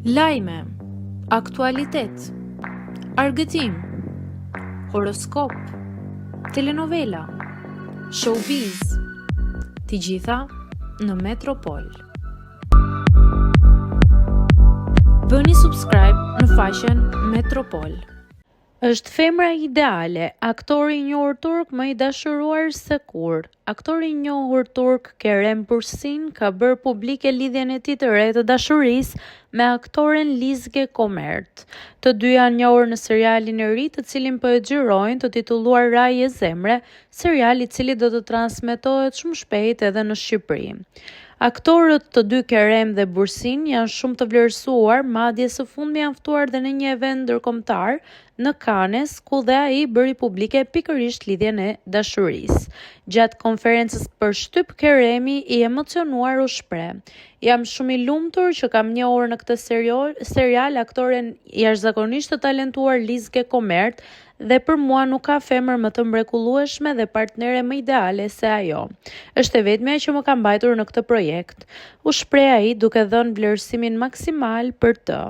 Lajme, aktualitet, argëtim, horoskop, telenovela, showbiz, të gjitha në Metropol. Bëni subscribe në faqen Metropol. Është femra ideale, aktori i njohur turk më i dashuruar se kur. Aktori i njohur turk Kerem Bürsin ka bërë publike lidhjen e tij të re të dashurisë me aktoren Lizge Komert. Të dy janë njohur në serialin e ri të cilin po e xhirojnë, të titulluar Raje Zemre, serial i cili do të transmetohet shumë shpejt edhe në Shqipëri. Aktorët të dy Kerem dhe Bürsin janë shumë të vlerësuar, madje së fundmi janë ftuar dhe në një event ndërkombëtar në Cannes, ku dhe ai bëri publike pikërisht lidhjen e dashurisë. Gjatë konferencës për shtyp, Keremi i emocionuar u shpreh: "Jam shumë i lumtur që kam njohur në këtë serial aktoren jashtëzakonisht të talentuar Lizge Komert, dhe për mua nuk ka femër më të mrekullueshme dhe partnere më ideale se ajo. Është e vetmja që më ka mbajtur në këtë projekt", u shpreh ai duke dhënë vlerësimin maksimal për të.